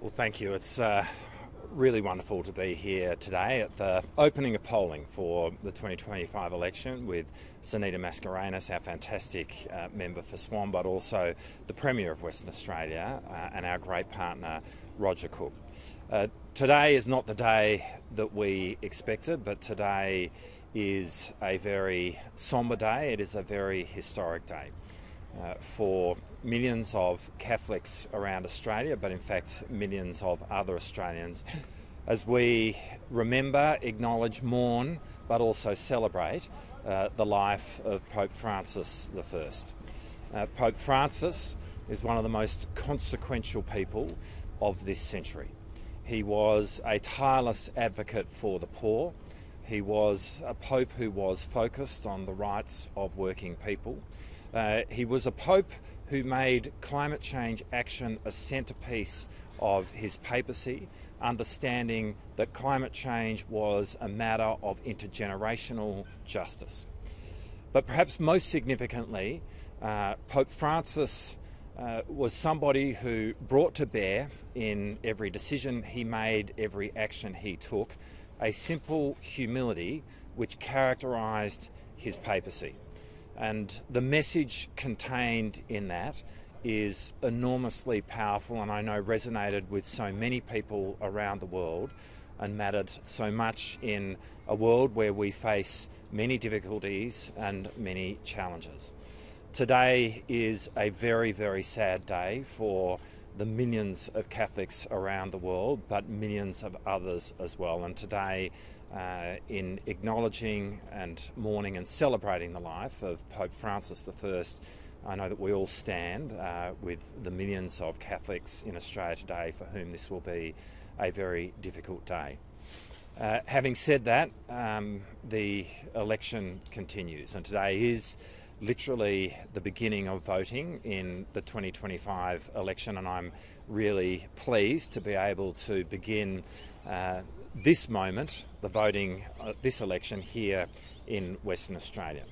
Well, thank you. It's really wonderful to be here today at the opening of polling for the 2025 election with Sunita Mascarenhas, our fantastic member for Swan, but also the Premier of Western Australia and our great partner, Roger Cook. Today is not the day that we expected, but today is a very sombre day. It is a very historic day. For millions of Catholics around Australia, but in fact millions of other Australians, as we remember, acknowledge, mourn, but also celebrate the life of Pope Francis I. Pope Francis is one of the most consequential people of this century. He was a tireless advocate for the poor. He was a pope who was focused on the rights of working people. He was a pope who made climate change action a centrepiece of his papacy, understanding that climate change was a matter of intergenerational justice. But perhaps most significantly, Pope Francis was somebody who brought to bear in every decision he made, every action he took, a simple humility which characterised his papacy. And the message contained in that is enormously powerful, and I know resonated with so many people around the world and mattered so much in a world where we face many difficulties and many challenges. Today is a very, very sad day for the millions of Catholics around the world, but millions of others as well. And today, in acknowledging and mourning and celebrating the life of Pope Francis I, I know that we all stand with the millions of Catholics in Australia today for whom this will be a very difficult day. Having said that, the election continues, and today is literally the beginning of voting in the 2025 election, and I'm really pleased to be able to begin this moment, the voting, this election here in Western Australia.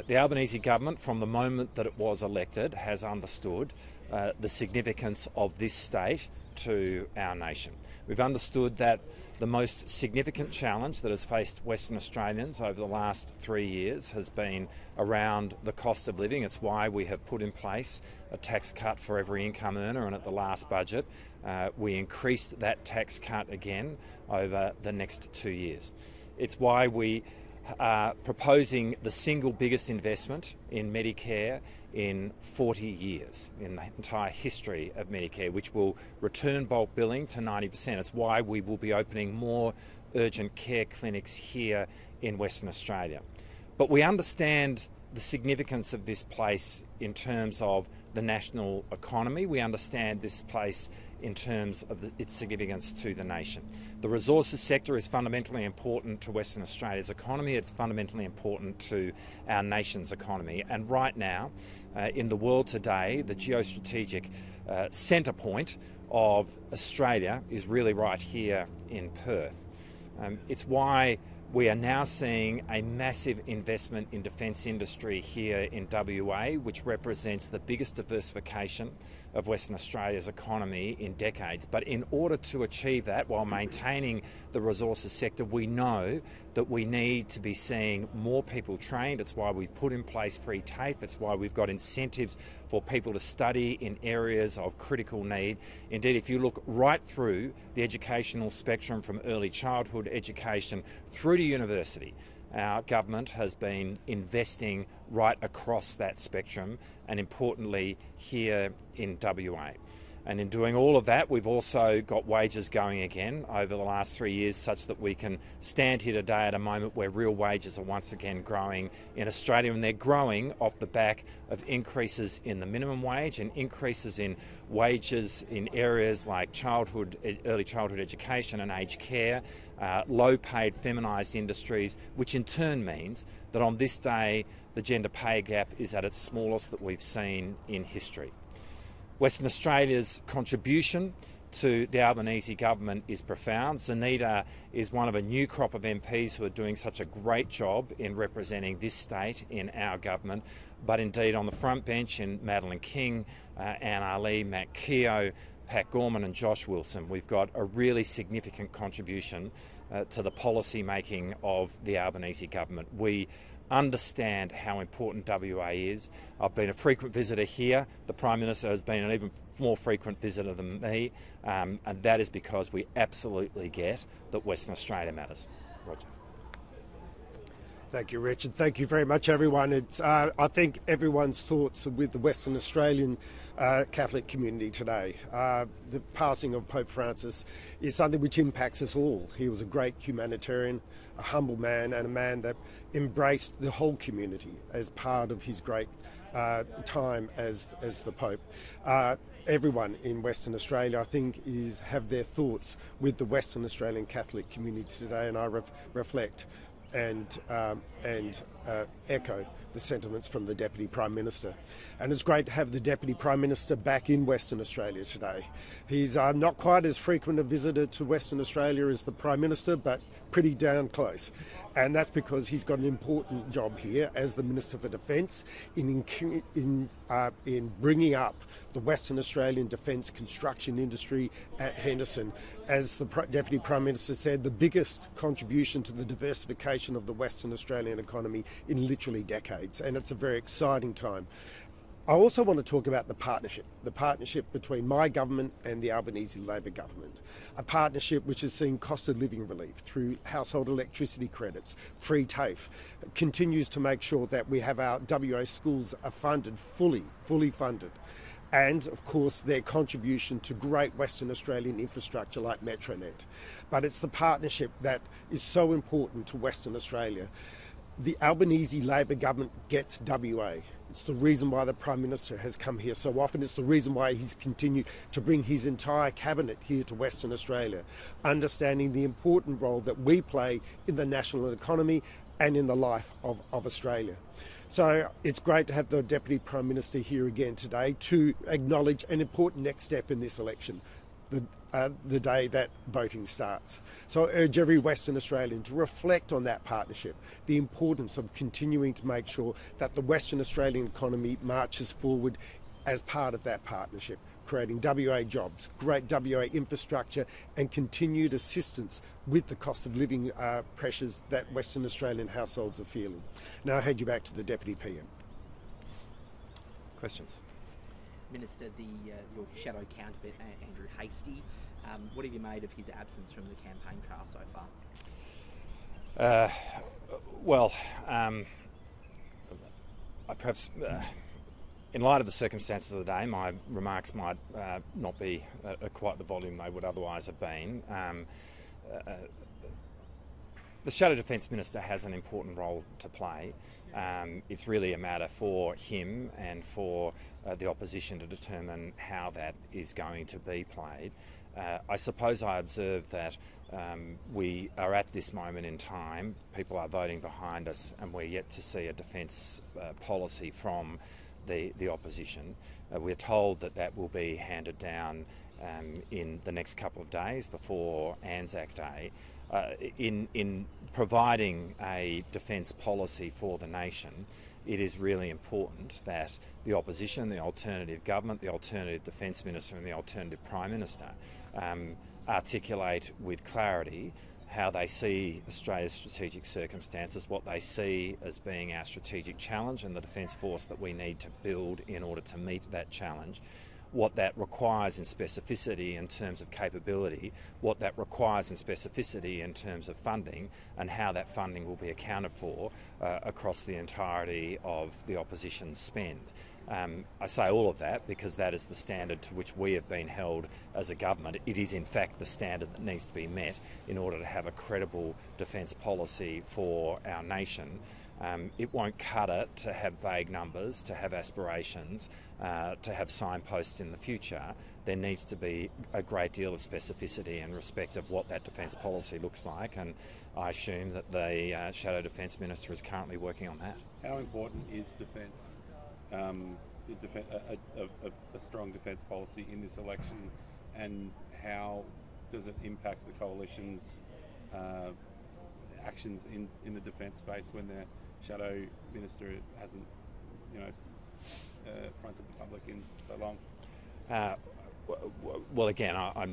The Albanese government, from the moment that it was elected, has understood the significance of this state to our nation. We've understood that the most significant challenge that has faced Western Australians over the last 3 years has been around the cost of living. It's why we have put in place a tax cut for every income earner, and at the last budget we increased that tax cut again over the next 2 years. It's why we are proposing the single biggest investment in Medicare in 40 years, in the entire history of Medicare, which will return bulk billing to 90%. It's why we will be opening more urgent care clinics here in Western Australia. But we understand the significance of this place in terms of the national economy. We understand this place in terms of its significance to the nation. The resources sector is fundamentally important to Western Australia's economy. It's fundamentally important to our nation's economy. And right now, in the world today, the geostrategic centre point of Australia is really right here in Perth. It's why we are now seeing a massive investment in defence industry here in WA, which represents the biggest diversification of Western Australia's economy in decades. But in order to achieve that while maintaining the resources sector, we know that we need to be seeing more people trained. It's why we've put in place free TAFE. It's why we've got incentives for people to study in areas of critical need. Indeed, if you look right through the educational spectrum from early childhood education through to university, our government has been investing right across that spectrum, and importantly here in WA. And in doing all of that, we've also got wages going again over the last 3 years, such that we can stand here today at a moment where real wages are once again growing in Australia, and they're growing off the back of increases in the minimum wage and increases in wages in areas like early childhood education and aged care, low-paid feminised industries, which in turn means that on this day the gender pay gap is at its smallest that we've seen in history. Western Australia's contribution to the Albanese government is profound. Sunita is one of a new crop of MPs who are doing such a great job in representing this state in our government. But indeed on the front bench in Madeline King, Anne Ali, Matt Keogh, Pat Gorman and Josh Wilson, we've got a really significant contribution to the policy making of the Albanese government. We understand how important WA is. I've been a frequent visitor here. The Prime Minister has been an even more frequent visitor than me, and that is because we absolutely get that Western Australia matters. Roger. Thank you, Richard. Thank you very much, everyone. I think everyone's thoughts are with the Western Australian Catholic community today. The passing of Pope Francis is something which impacts us all. He was a great humanitarian, a humble man, and a man that embraced the whole community as part of his great time as the Pope. Everyone in Western Australia, I think, have their thoughts with the Western Australian Catholic community today, and I reflect and echo the sentiments from the Deputy Prime Minister. And it's great to have the Deputy Prime Minister back in Western Australia today. He's not quite as frequent a visitor to Western Australia as the Prime Minister, but pretty down close. And that's because he's got an important job here as the Minister for Defence in bringing up the Western Australian defence construction industry at Henderson. As the Deputy Prime Minister said, the biggest contribution to the diversification of the Western Australian economy in literally decades, and it's a very exciting time. I also want to talk about the partnership between my government and the Albanese Labor government, a partnership which has seen cost of living relief through household electricity credits, free TAFE, continues to make sure that we have our WA schools are funded, fully funded. And, of course, their contribution to great Western Australian infrastructure like Metronet. But it's the partnership that is so important to Western Australia. The Albanese Labor government gets WA. It's the reason why the Prime Minister has come here so often. It's the reason why he's continued to bring his entire cabinet here to Western Australia, understanding the important role that we play in the national economy and in the life of Australia. So it's great to have the Deputy Prime Minister here again today to acknowledge an important next step in this election, the day that voting starts. So I urge every Western Australian to reflect on that partnership, the importance of continuing to make sure that the Western Australian economy marches forward as part of that partnership, creating WA jobs, great WA infrastructure and continued assistance with the cost of living pressures that Western Australian households are feeling. Now I'll hand you back to the Deputy PM. Questions? Minister, your shadow counterpart, Andrew Hastie, what have you made of his absence from the campaign trail so far? I perhaps, in light of the circumstances of the day, my remarks might not be at quite the volume they would otherwise have been. The Shadow Defence Minister has an important role to play. It's really a matter for him and for the opposition to determine how that is going to be played. I suppose I observe that we are at this moment in time, people are voting behind us, and we're yet to see a defence policy from the opposition. We're told that will be handed down in the next couple of days before Anzac Day. In providing a defence policy for the nation, it is really important that the opposition, the alternative government, the alternative Defence Minister and the alternative Prime Minister articulate with clarity how they see Australia's strategic circumstances, what they see as being our strategic challenge and the defence force that we need to build in order to meet that challenge, what that requires in specificity in terms of capability, what that requires in specificity in terms of funding, and how that funding will be accounted for across the entirety of the opposition's spend. I say all of that because that is the standard to which we have been held as a government. It is in fact the standard that needs to be met in order to have a credible defence policy for our nation. It won't cut it to have vague numbers, to have aspirations, to have signposts in the future. There needs to be a great deal of specificity in respect of what that defence policy looks like, and I assume that the Shadow Defence Minister is currently working on that. How important is defence, a strong defence policy in this election, and how does it impact the coalition's actions in the defence space when the Shadow Minister hasn't, fronted the public in so long? Well, again, I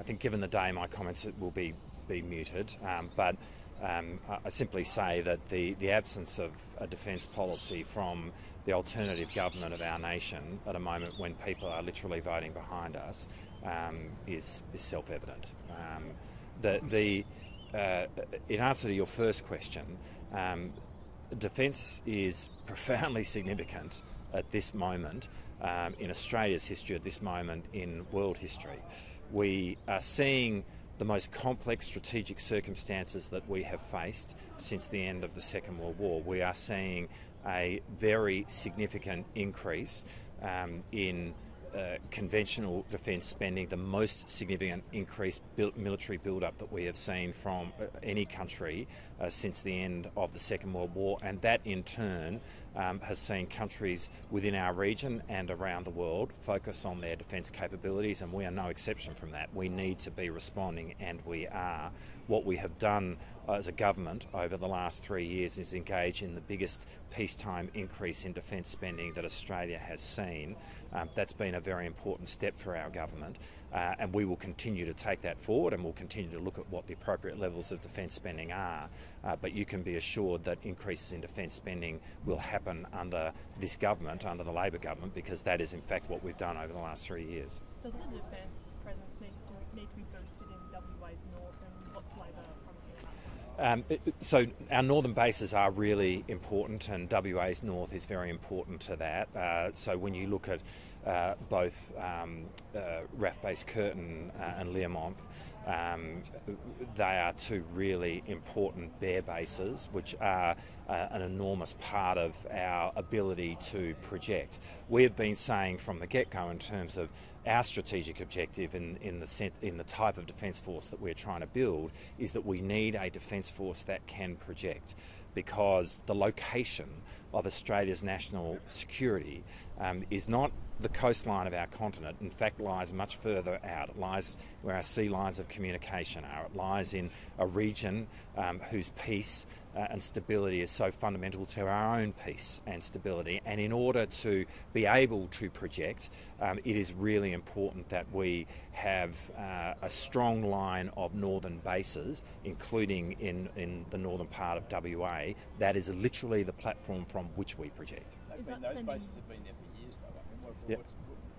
think given the day, my comments will be muted, but I simply say that the absence of a defence policy from the alternative government of our nation at a moment when people are literally voting behind us is self-evident. In answer to your first question, defence is profoundly significant at this moment in Australia's history, at this moment in world history. We are seeing the most complex strategic circumstances that we have faced since the end of the Second World War. We are seeing a very significant increase in conventional defence spending, the most significant increased military build-up that we have seen from any country since the end of the Second World War, and that in turn has seen countries within our region and around the world focus on their defence capabilities, and we are no exception from that. We need to be responding, and we are. What we have done as a government over the last 3 years is engage in the biggest peacetime increase in defence spending that Australia has seen. That's been a very important step for our government, and we will continue to take that forward, and we'll continue to look at what the appropriate levels of defence spending are. But you can be assured that increases in defence spending will happen under this government, under the Labor government, because that is in fact what we've done over the last 3 years. Doesn't the defence presence need to be boosted in WA's north, and what's Labor promising about that? So our northern bases are really important, and WA's north is very important to that. So when you look at both RAF Base Curtin and Learmonth, they are two really important bear bases, which are an enormous part of our ability to project. We have been saying from the get-go, in terms of our strategic objective in the type of defence force that we're trying to build, is that we need a defence force that can project, because the location of Australia's national security is not the coastline of our continent. In fact, lies much further out. It lies where our sea lines of communication are. It lies in a region whose peace and stability is so fundamental to our own peace and stability. And in order to be able to project, it is really important that we have a strong line of northern bases, including in the northern part of WA. That is literally the platform from which we project. Those bases have been there for years, though. I mean, Yep.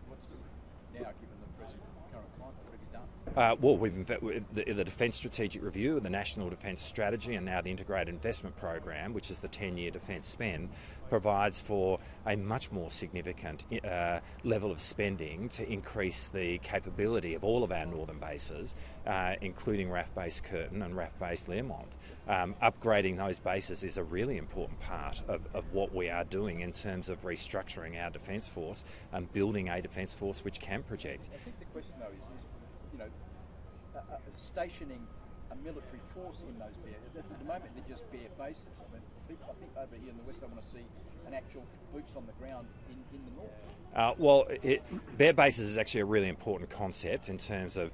what's now, given the present current climate, what have you done? Well, the Defence Strategic Review, the National Defence Strategy, and now the Integrated Investment Program, which is the 10-year defence spend, provides for a much more significant level of spending to increase the capability of all of our northern bases, including RAF Base Curtin and RAF Base Learmonth. Upgrading those bases is a really important part of what we are doing in terms of restructuring our defence force and building a defence force which can project. I think the question, though, is stationing a military force in those bear. At the moment, they're just bare bases. I mean, people, I think over here in the west, they want to see an actual boots on the ground in the north. Bear bases is actually a really important concept in terms of.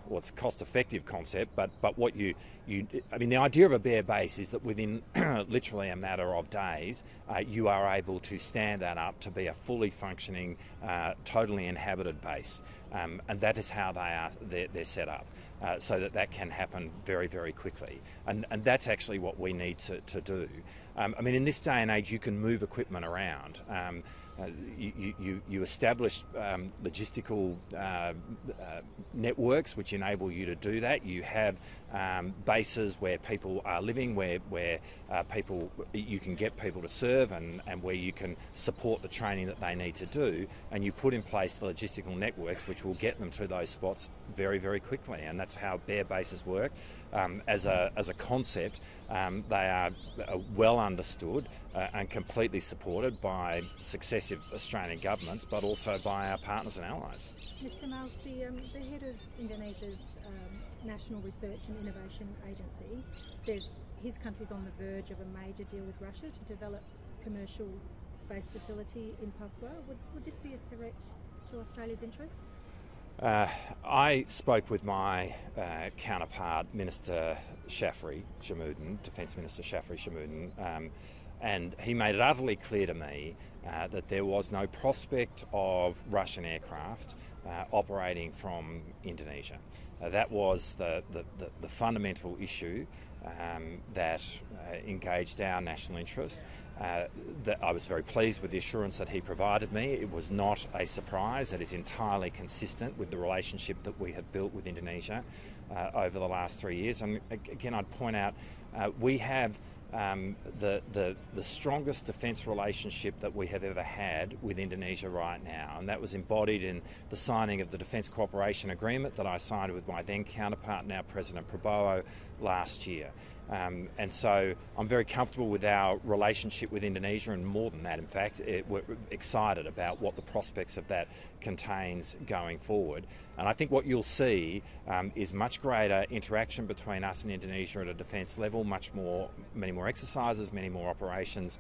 Well, it's a cost-effective concept, but what I mean, the idea of a bare base is that within literally a matter of days, you are able to stand that up to be a fully functioning, totally inhabited base, and that is how they're set up, so that can happen very, very quickly, and that's actually what we need to do. I mean, in this day and age, you can move equipment around. You establish logistical networks which enable you to do that. You have bases where people are living, where people, you can get people to serve, and where you can support the training that they need to do, and you put in place the logistical networks which will get them to those spots very, very quickly. And that's how bare bases work. As a concept, they are well understood and completely supported by successive Australian governments, but also by our partners and allies. Mr. Marles, the head of Indonesia's National Research and Innovation Agency says his country's on the verge of a major deal with Russia to develop commercial space facility in Papua. Would this be a threat to Australia's interests? I spoke with my counterpart, Minister Shafri Shamoodin, Defence Minister Shafri Shamoodin, And he made it utterly clear to me that there was no prospect of Russian aircraft operating from Indonesia. That was the fundamental issue that engaged our national interest. That I was very pleased with the assurance that he provided me. It was not a surprise. It is entirely consistent with the relationship that we have built with Indonesia over the last 3 years. And again, I'd point out we have the strongest defence relationship that we have ever had with Indonesia right now, and that was embodied in the signing of the Defence Cooperation Agreement that I signed with my then counterpart, now President Prabowo, last year. And so I'm very comfortable with our relationship with Indonesia, and more than that, in fact, we're excited about what the prospects of that contains going forward. And I think what you'll see is much greater interaction between us and Indonesia at a defence level, many more exercises, many more operations,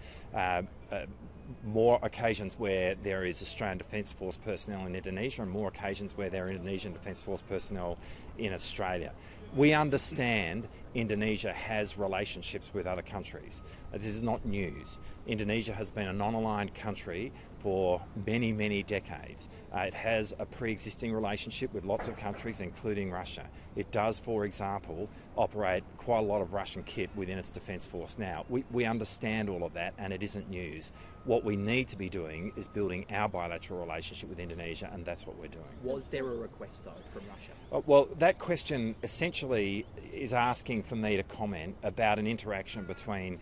more occasions where there is Australian Defence Force personnel in Indonesia, and more occasions where there are Indonesian Defence Force personnel in Australia. We understand Indonesia has relationships with other countries. This is not news. Indonesia has been a non-aligned country for many, many decades. It has a pre-existing relationship with lots of countries, including Russia. It does, for example, operate quite a lot of Russian kit within its defence force now. We understand all of that, and it isn't news. What we need to be doing is building our bilateral relationship with Indonesia, and that's what we're doing. Was there a request, though, from Russia? Well, that question essentially is asking for me to comment about an interaction between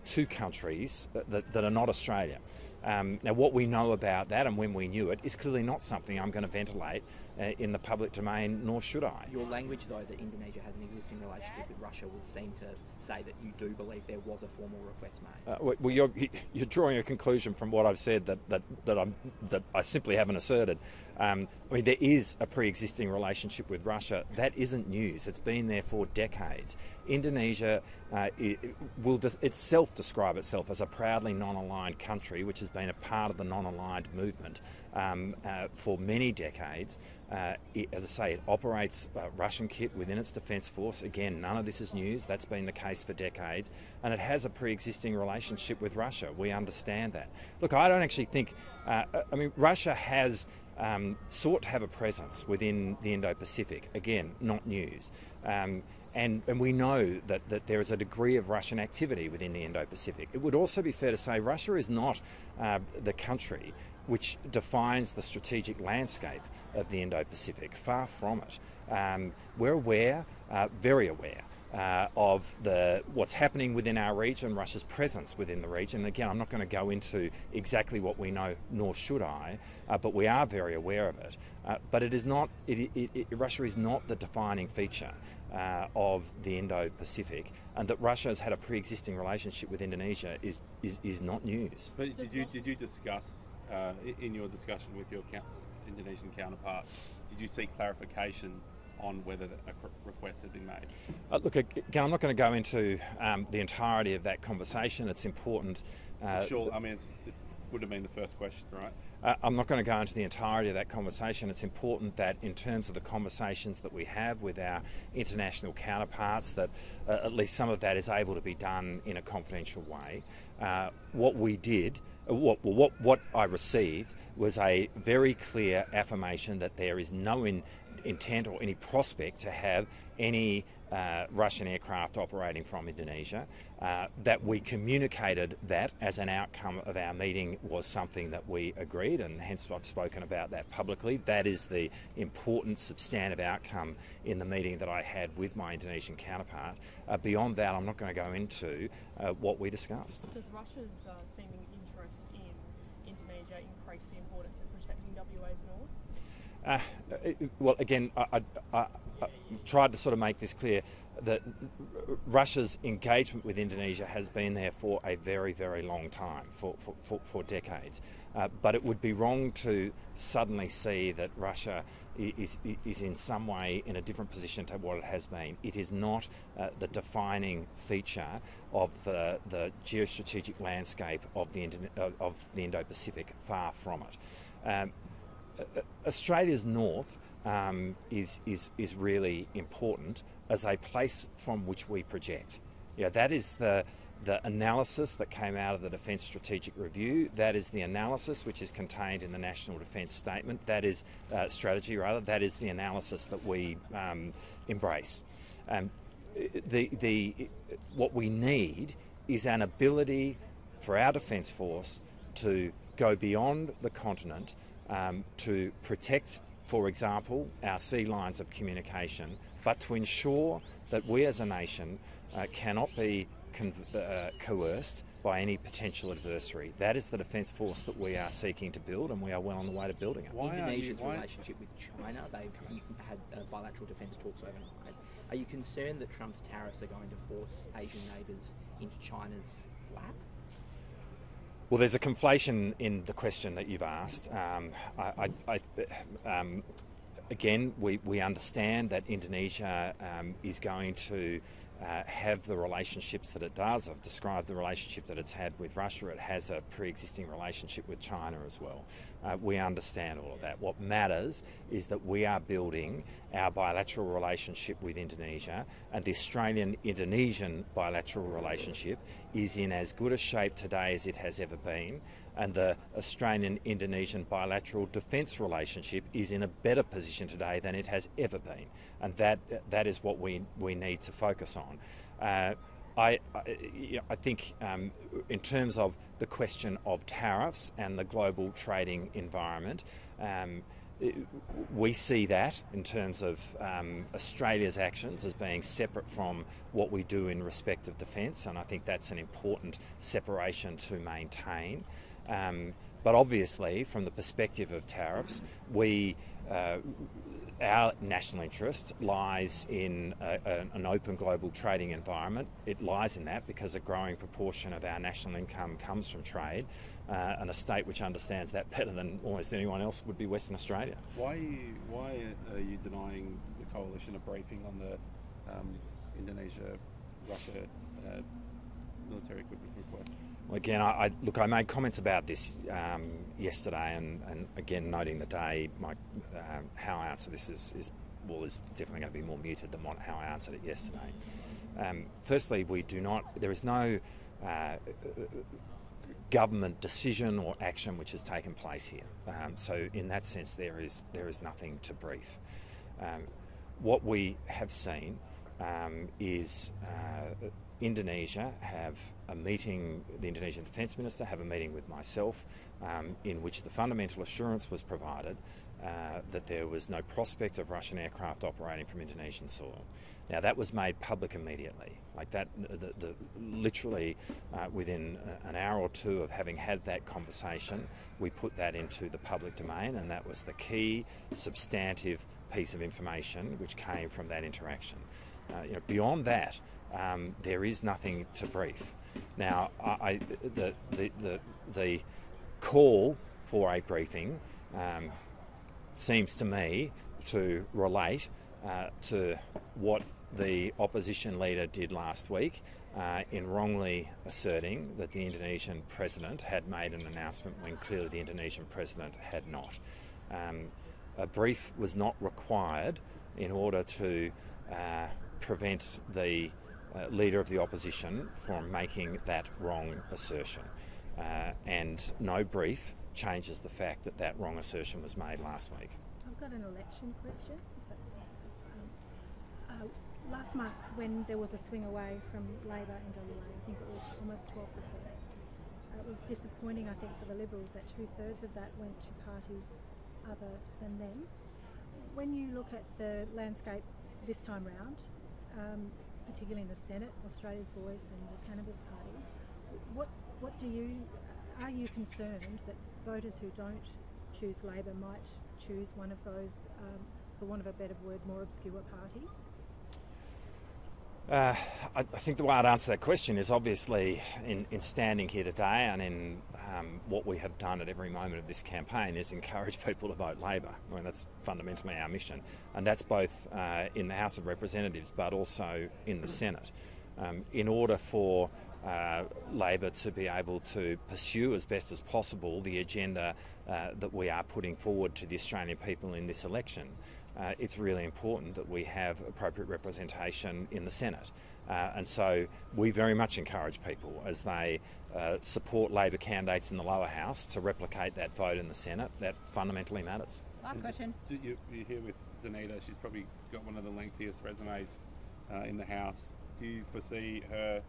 two countries that are not Australia. Now, what we know about that and when we knew it is clearly not something I'm going to ventilate in the public domain, nor should I. Your language, though, that Indonesia has an existing relationship with Russia would seem to say that you do believe there was a formal request made. Well, you're drawing a conclusion from what I've said that I simply haven't asserted. I mean, there is a pre-existing relationship with Russia. That isn't news. It's been there for decades. Indonesia will itself describe itself as a proudly non-aligned country, which has been a part of the non-aligned movement for many decades. As I say, it operates Russian kit within its defence force. Again, none of this is news. That's been the case for decades. And it has a pre-existing relationship with Russia. We understand that. Look, I don't actually think... Russia has sought to have a presence within the Indo-Pacific. Again, not news. And we know that there is a degree of Russian activity within the Indo-Pacific. It would also be fair to say Russia is not the country which defines the strategic landscape of the Indo-Pacific. Far from it. We're aware, very aware, of what's happening within our region, Russia's presence within the region. Again, I'm not going to go into exactly what we know, nor should I, but we are very aware of it. But it is not. Russia is not the defining feature of the Indo-Pacific, and that Russia has had a pre-existing relationship with Indonesia is not news. But did you discuss in your discussion with your Indonesian counterpart? Did you seek clarification on whether a request had been made? Look, again, I'm not going to go into the entirety of that conversation. It's important. Sure, I mean, it would have been the first question, right? I'm not going to go into the entirety of that conversation. It's important that in terms of the conversations that we have with our international counterparts, that at least some of that is able to be done in a confidential way. What we did, what I received was a very clear affirmation that there is no intent or any prospect to have any Russian aircraft operating from Indonesia. That we communicated that as an outcome of our meeting was something that we agreed, and hence I've spoken about that publicly. That is the important substantive outcome in the meeting that I had with my Indonesian counterpart. Beyond that, I'm not going to go into what we discussed. Does Russia's seeming interest in Indonesia increase the importance of protecting WA's north? Well, again, I tried to sort of make this clear that Russia's engagement with Indonesia has been there for a very, very long time, for decades. But it would be wrong to suddenly see that Russia is in some way in a different position to what it has been. It is not the defining feature of the geostrategic landscape of the Indo-Pacific. Far from it. Australia's north is really important as a place from which we project. That is the the analysis that came out of the Defence Strategic Review, that is the analysis which is contained in the National Defence Statement, that is strategy rather, that is the analysis that we embrace. What we need is an ability for our Defence Force to go beyond the continent to protect, for example, our sea lines of communication, but to ensure that we as a nation cannot be coerced by any potential adversary. That is the Defence Force that we are seeking to build, and we are well on the way to building it. Indonesia's relationship with China, they've had bilateral defence talks overnight. Are you concerned that Trump's tariffs are going to force Asian neighbours into China's lap? Well, there's a conflation in the question that you've asked. Again, we understand that Indonesia is going to have the relationships that it does. I've described the relationship that it's had with Russia. It has a pre-existing relationship with China as well. We understand all of that. What matters is that we are building our bilateral relationship with Indonesia, and the Australian-Indonesian bilateral relationship is in as good a shape today as it has ever been, and the Australian-Indonesian bilateral defence relationship is in a better position today than it has ever been, and that is what we need to focus on. I think in terms of the question of tariffs and the global trading environment, we see that in terms of Australia's actions as being separate from what we do in respect of defence, and I think that's an important separation to maintain. But obviously, from the perspective of tariffs, our national interest lies in an open global trading environment. It lies in that because a growing proportion of our national income comes from trade, and a state which understands that better than almost anyone else would be Western Australia. Why are you denying the coalition a briefing on the Indonesia-Russia military equipment request? Well, again, I made comments about this yesterday, and again, noting the day, how I answer this is definitely going to be more muted than how I answered it yesterday. Firstly, there is no government decision or action which has taken place here. So in that sense, there is nothing to brief. What we have seen is Indonesia have a meeting, the Indonesian Defence Minister have a meeting with myself in which the fundamental assurance was provided that there was no prospect of Russian aircraft operating from Indonesian soil. Now that was made public immediately, like that. Literally within an hour or two of having had that conversation, we put that into the public domain, and that was the key substantive piece of information which came from that interaction. Beyond that, there is nothing to brief. Now, the call for a briefing seems to me to relate to what the opposition leader did last week in wrongly asserting that the Indonesian president had made an announcement when clearly the Indonesian president had not. A brief was not required in order to prevent the leader of the opposition from making that wrong assertion. And no brief changes the fact that that wrong assertion was made last week. I've got an election question. Last month, when there was a swing away from Labor in WA, I think it was almost 12%. It was disappointing, I think, for the Liberals that 2/3 of that went to parties other than them. When you look at the landscape this time round, particularly in the Senate, Australia's Voice and the Cannabis Party, are you concerned that voters who don't choose Labor might choose one of those, for want of a better word, more obscure parties? I think the way I'd answer that question is obviously in standing here today and in what we have done at every moment of this campaign is encourage people to vote Labor. I mean, that's fundamentally our mission, and that's both in the House of Representatives but also in the Senate. in order for Labor to be able to pursue as best as possible the agenda that we are putting forward to the Australian people in this election. It's really important that we have appropriate representation in the Senate. And so we very much encourage people as they support Labor candidates in the lower house to replicate that vote in the Senate. That fundamentally matters. Last question. You're here with Zanita. She's probably got one of the lengthiest resumes in the House. Do you foresee her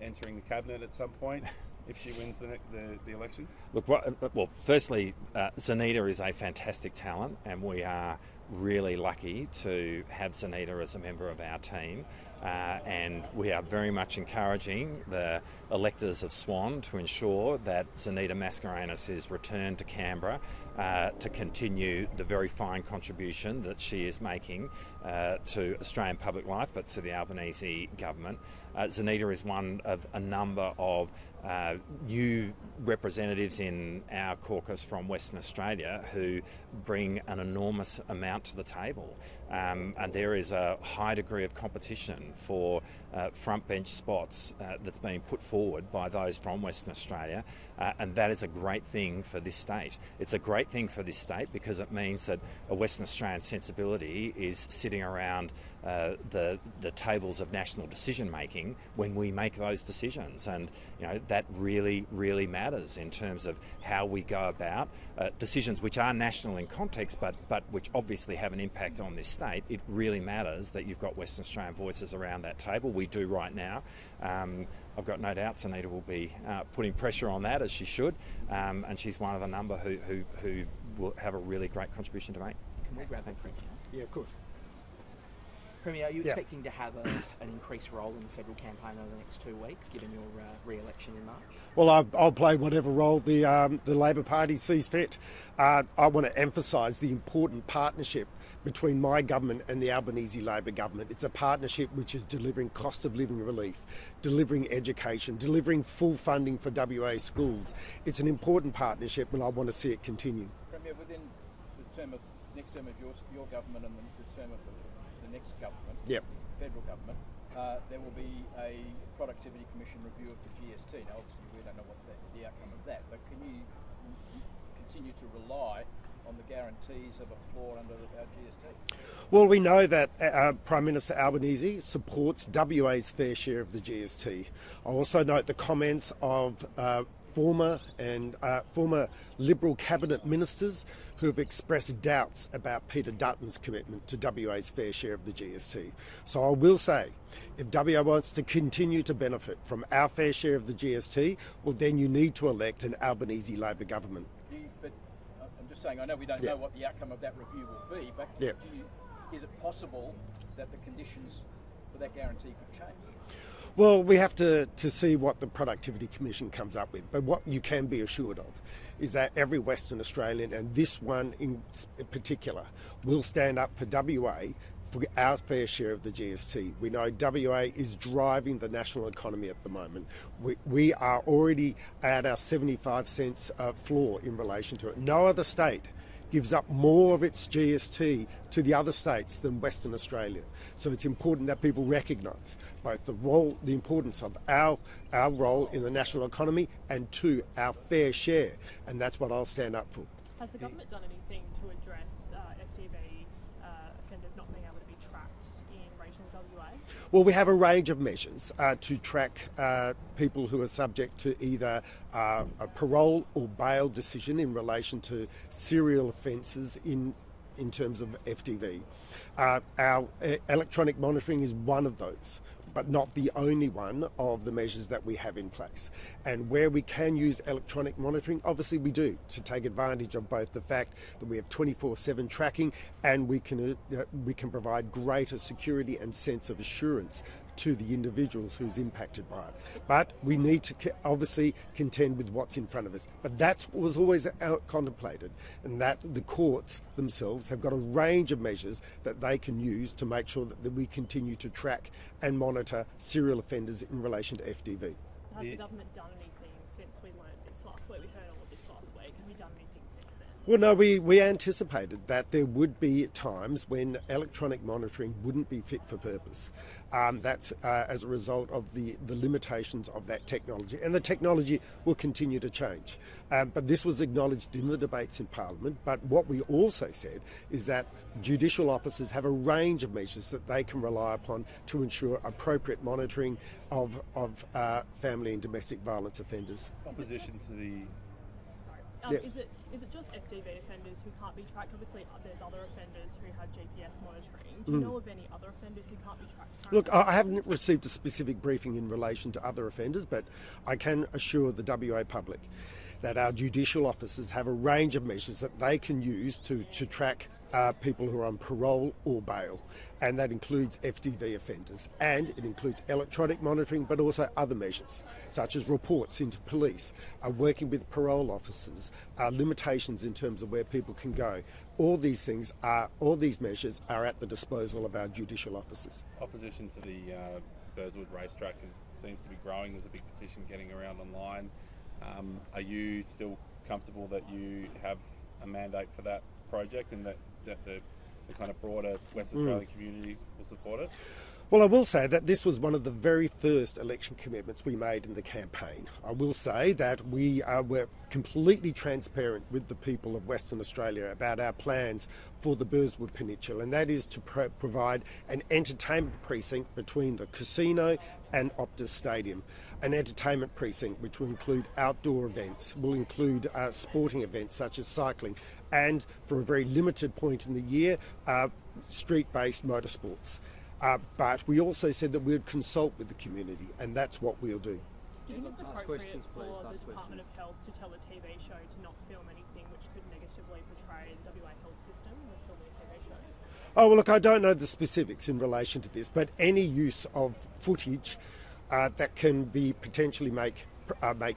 entering the cabinet at some point if she wins the election? Look, well, firstly, Zanita is a fantastic talent, and we are really lucky to have Zanita as a member of our team. And we are very much encouraging the electors of Swan to ensure that Zanita Mascarenhas is returned to Canberra to continue the very fine contribution that she is making to Australian public life, but to the Albanese government. Zanita is one of a number of new representatives in our caucus from Western Australia who bring an enormous amount to the table. And there is a high degree of competition for front bench spots that's being put forward by those from Western Australia, and that is a great thing for this state. It's a great thing for this state because it means that a Western Australian sensibility is sitting around the tables of national decision making when we make those decisions, and that really, really matters in terms of how we go about decisions which are national in context, but which obviously have an impact on this state. It really matters that you've got Western Australian voices around that table. We do right now. I've got no doubt Zanita will be putting pressure on that, as she should, and she's one of a number who will have a really great contribution to make. Can we grab that, Premier? Yeah, of course. Premier, are you expecting to have an increased role in the federal campaign over the next 2 weeks, given your re-election in March? Well, I'll play whatever role the Labor Party sees fit. I want to emphasise the important partnership between my government and the Albanese Labor government. It's a partnership which is delivering cost of living relief, delivering education, delivering full funding for WA schools. It's an important partnership, and I want to see it continue. Premier, within the next term of your government and the term of the next government, federal government, there will be a Productivity Commission review of the GST. Now, obviously, we don't know what the outcome of that, but can you continue to rely on the guarantees of a floor under our GST? Well, we know that Prime Minister Albanese supports WA's fair share of the GST. I also note the comments of former Liberal cabinet ministers who have expressed doubts about Peter Dutton's commitment to WA's fair share of the GST. So I will say, if WA wants to continue to benefit from our fair share of the GST, well, then you need to elect an Albanese Labor government. But I'm just saying, I know we don't know what the outcome of that review will be, but is it possible that the conditions for that guarantee could change? Well, we have to see what the Productivity Commission comes up with. But what you can be assured of is that every Western Australian, and this one in particular, will stand up for WA for our fair share of the GST. We know WA is driving the national economy at the moment. We are already at our 75 cents floor in relation to it. No other state gives up more of its GST to the other states than Western Australia. So it's important that people recognise both the importance of our role in the national economy and our fair share, and that's what I'll stand up for. Has the government done anything to address FTV offenders not being able to be tracked in regional WA? Well, we have a range of measures to track people who are subject to either a parole or bail decision in relation to serial offences in terms of FTV. Our electronic monitoring is one of those, but not the only one of the measures that we have in place. And where we can use electronic monitoring, obviously we do, to take advantage of both the fact that we have 24/7 tracking and we can provide greater security and sense of assurance to the individuals who's impacted by it. But we need to obviously contend with what's in front of us. But that was always contemplated, and that the courts themselves have got a range of measures that they can use to make sure that we continue to track and monitor serial offenders in relation to FTV. Has the government done anything since we learned this last week? We heard all of this last week. Have you done anything since then? Well, no, we anticipated that there would be times when electronic monitoring wouldn't be fit for purpose. That's as a result of the limitations of that technology. And the technology will continue to change. But this was acknowledged in the debates in Parliament. But what we also said is that judicial officers have a range of measures that they can rely upon to ensure appropriate monitoring of family and domestic violence offenders. Opposition to the... Is it just FDV offenders who can't be tracked? Obviously, there's other offenders who have GPS monitoring. Do you know of any other offenders who can't be tracked? Look, I haven't received a specific briefing in relation to other offenders, but I can assure the WA public that our judicial officers have a range of measures that they can use to track people who are on parole or bail, and that includes FDV offenders, and it includes electronic monitoring, but also other measures such as reports into police, working with parole officers, limitations in terms of where people can go. All these measures are at the disposal of our judicial officers. Opposition to the Burswood racetrack seems to be growing. There's a big petition getting around online. Are you still comfortable that you have a mandate for that project and that the kind of broader West Australian community will support it? Well, I will say that this was one of the very first election commitments we made in the campaign. I will say that we were completely transparent with the people of Western Australia about our plans for the Burswood Peninsula, and that is to provide an entertainment precinct between the casino and Optus Stadium. An entertainment precinct which will include outdoor events, will include sporting events such as cycling, and for a very limited point in the year, street-based motorsports. But we also said that we would consult with the community, and that's what we'll do. Do you think it's appropriate for the Department of Health to tell a TV show to not film anything which could negatively portray the WA health system with filming a TV show? Oh, well, look, I don't know the specifics in relation to this, but any use of footage that can be potentially make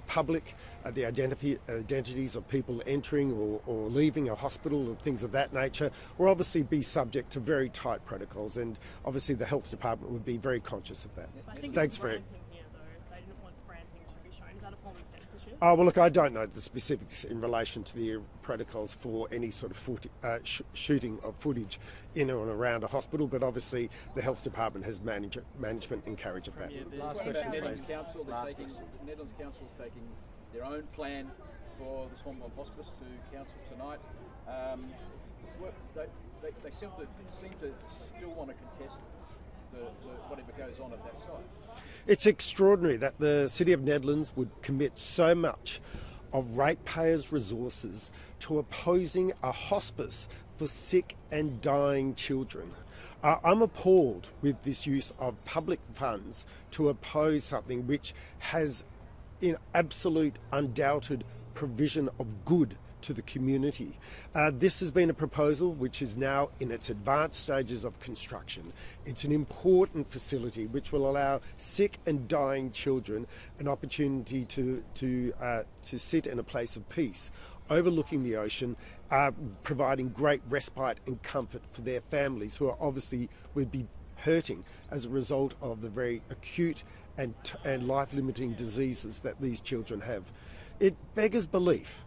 public the identities of people entering or leaving a hospital or things of that nature will obviously be subject to very tight protocols, and obviously the health department would be very conscious of that. Thanks for it. They didn't want branding to be shown. Is that a form of censorship? Oh, well, look, I don't know the specifics in relation to the protocols for any sort of shooting of footage in or around a hospital, but obviously the health department has management in carriage of that. Last question, Netherlands Council is taking their own plan for the Swanbourne Hospice to council tonight. They seem to still want to contest whatever goes on at that site. It's extraordinary that the City of Netherlands would commit so much of ratepayers' resources to opposing a hospice for sick and dying children. I'm appalled with this use of public funds to oppose something which has in absolute undoubted provision of good to the community. This has been a proposal which is now in its advanced stages of construction. It's an important facility which will allow sick and dying children an opportunity to sit in a place of peace, overlooking the ocean, providing great respite and comfort for their families, who are obviously would be hurting as a result of the very acute and life-limiting diseases that these children have. It beggars belief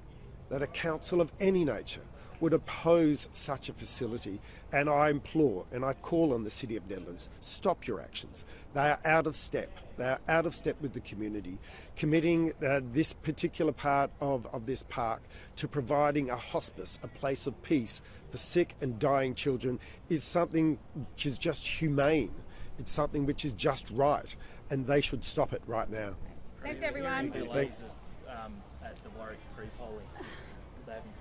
that a council of any nature would oppose such a facility, and I implore and I call on the City of Netherlands, stop your actions. They are out of step. They are out of step with the community. Committing this particular part of this park to providing a hospice, a place of peace for sick and dying children, is something which is just humane. It's something which is just right, and they should stop it right now. Thanks, everyone. Thanks. At the Warwick pre-polling, they haven't